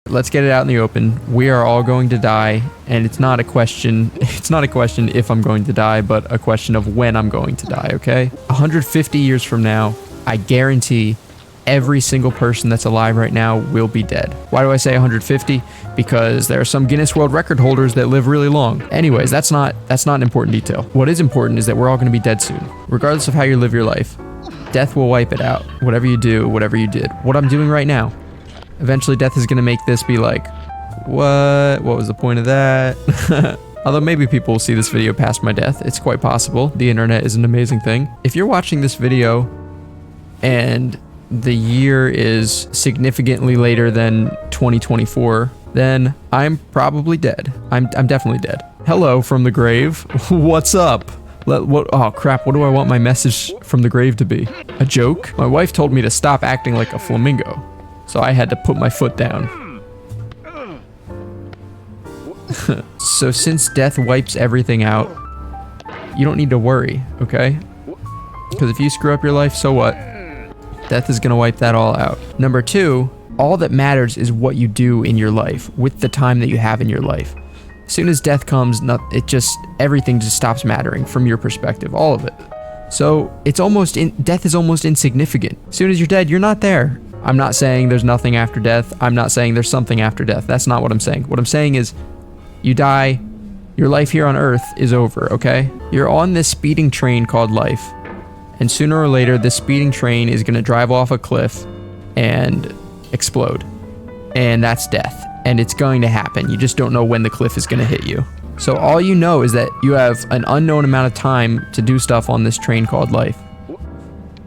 Let's get it out in the open. We are all going to die, and it's not a question if I'm going to die, but a question of when I'm going to die, okay? 150 years from now, I guarantee every single person that's alive right now will be dead. Why do I say 150? Because there are some Guinness World Record holders that live really long. Anyways, that's not an important detail. What is important is that we're all going to be dead soon. Regardless of how you live your life, death will wipe it out. Whatever you do, whatever you did. What I'm doing right now. Eventually, death is going to make this be like, what? What was the point of that? Although maybe people will see this video past my death. It's quite possible. The internet is an amazing thing. If you're watching this video and the year is significantly later than 2024, then I'm probably dead. I'm definitely dead. Hello from the grave. What's up? Oh crap, what do I want my message from the grave to be? A joke? My wife told me to stop acting like a flamingo, so I had to put my foot down. So since death wipes everything out, you don't need to worry, okay? Because if you screw up your life, so what? Death is gonna wipe that all out. Number two, all that matters is what you do in your life with the time that you have in your life. As soon as death comes, everything just stops mattering from your perspective, all of it. So death is almost insignificant. As soon as you're dead, you're not there. I'm not saying there's nothing after death. I'm not saying there's something after death. That's not what I'm saying. What I'm saying is, you die, your life here on Earth is over, okay? You're on this speeding train called life. And sooner or later, this speeding train is gonna drive off a cliff and explode. And that's death. And it's going to happen. You just don't know when the cliff is gonna hit you. So all you know is that you have an unknown amount of time to do stuff on this train called life.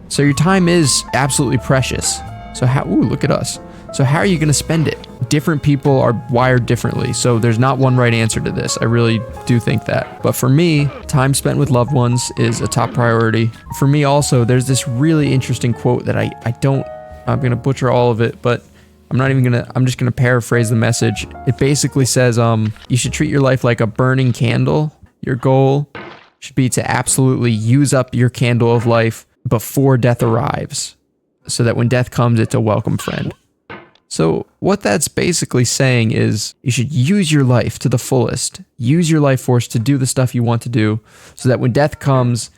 So your time is absolutely precious. So look at us. So how are you gonna spend it? Different people are wired differently, so there's not one right answer to this. I really do think that. But for me, time spent with loved ones is a top priority. For me also, there's this really interesting quote that I'm gonna butcher all of it, but I'm just gonna paraphrase the message. It basically says, you should treat your life like a burning candle. Your goal should be to absolutely use up your candle of life before death arrives, so that when death comes, it's a welcome friend. So what that's basically saying is you should use your life to the fullest. Use your life force to do the stuff you want to do, so that when death comes,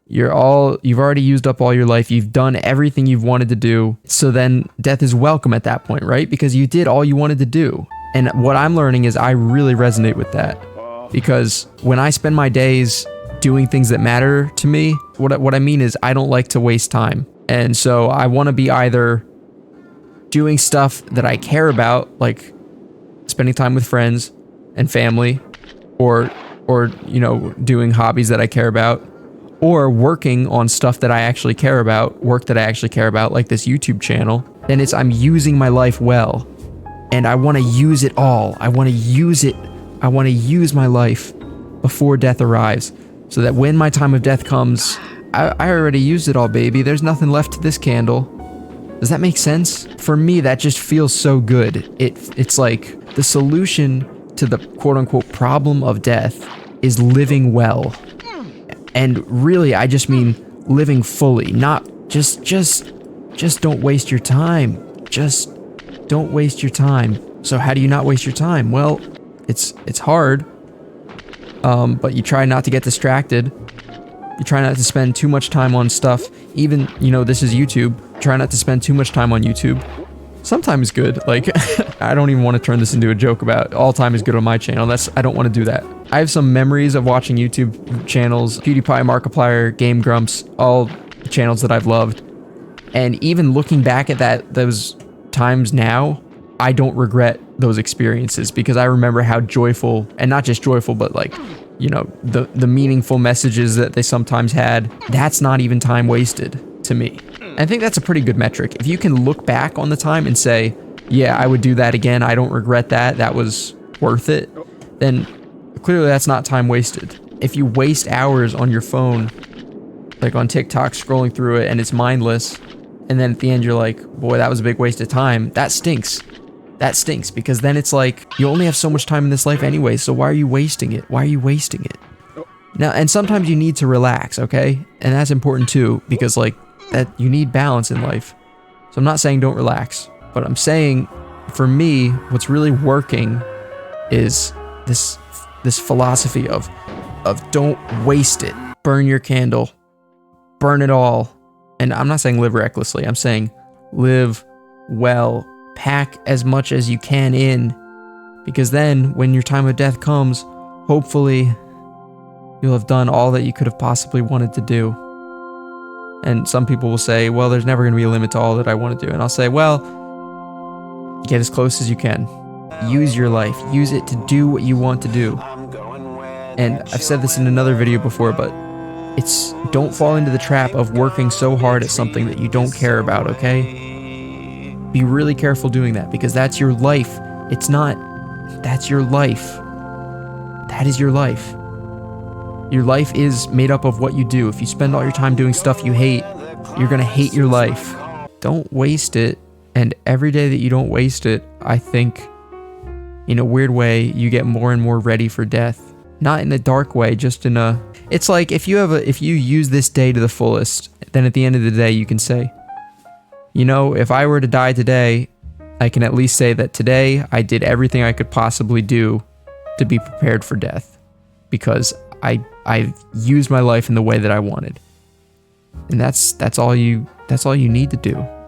you've already used up all your life. You've done everything you've wanted to do. So then death is welcome at that point, right? Because you did all you wanted to do. And what I'm learning is I really resonate with that, because when I spend my days doing things that matter to me, what I mean is I don't like to waste time. And so I want to be either doing stuff that I care about, like spending time with friends and family, or doing hobbies that I care about, or working on stuff that I actually care about, like this YouTube channel. Then I'm using my life well, and I want to use it all. I want to use my life before death arrives, so that when my time of death comes, I already used it all, baby. There's nothing left to this candle. Does that make sense? For me, that just feels so good. It's like the solution to the quote-unquote problem of death is living well. And really, I just mean living fully, not just don't waste your time. Just don't waste your time. So how do you not waste your time? Well, it's hard, but you try not to get distracted. You try not to spend too much time on stuff. Even, this is YouTube. Try not to spend too much time on YouTube. Sometimes good. Like, I don't even want to turn this into a joke about all time is good on my channel. I don't want to do that. I have some memories of watching YouTube channels, PewDiePie, Markiplier, Game Grumps, all channels that I've loved. And even looking back at those times now, I don't regret those experiences, because I remember how joyful, and not just joyful, but like, the meaningful messages that they sometimes had. That's not even time wasted to me. I think that's a pretty good metric. If you can look back on the time and say, yeah, I would do that again, I don't regret that, that was worth it, then clearly that's not time wasted. If you waste hours on your phone, like on TikTok, scrolling through it, and it's mindless, and then at the end you're like, boy, that was a big waste of time, that stinks. That stinks, because then it's like, you only have so much time in this life anyway, so why are you wasting it? Why are you wasting it? Now, and sometimes you need to relax, okay? And that's important too, because like, that you need balance in life. So I'm not saying don't relax, but I'm saying for me, what's really working is this philosophy of don't waste it. Burn your candle. Burn it all. And I'm not saying live recklessly. I'm saying live well. Pack as much as you can in, because then when your time of death comes, hopefully you'll have done all that you could have possibly wanted to do. And some people will say, well, there's never going to be a limit to all that I want to do. And I'll say, well, get as close as you can. Use your life. Use it to do what you want to do. And I've said this in another video before, but don't fall into the trap of working so hard at something that you don't care about, okay? Be really careful doing that, because that's your life. That's your life. That is your life. Your life is made up of what you do. If you spend all your time doing stuff you hate, you're gonna hate your life. Don't waste it. And every day that you don't waste it, I think, in a weird way, you get more and more ready for death. Not in a dark way, just in a... It's like if you use this day to the fullest, then at the end of the day you can say, you know, if I were to die today, I can at least say that today I did everything I could possibly do to be prepared for death, because I used my life in the way that I wanted. And that's all you need to do.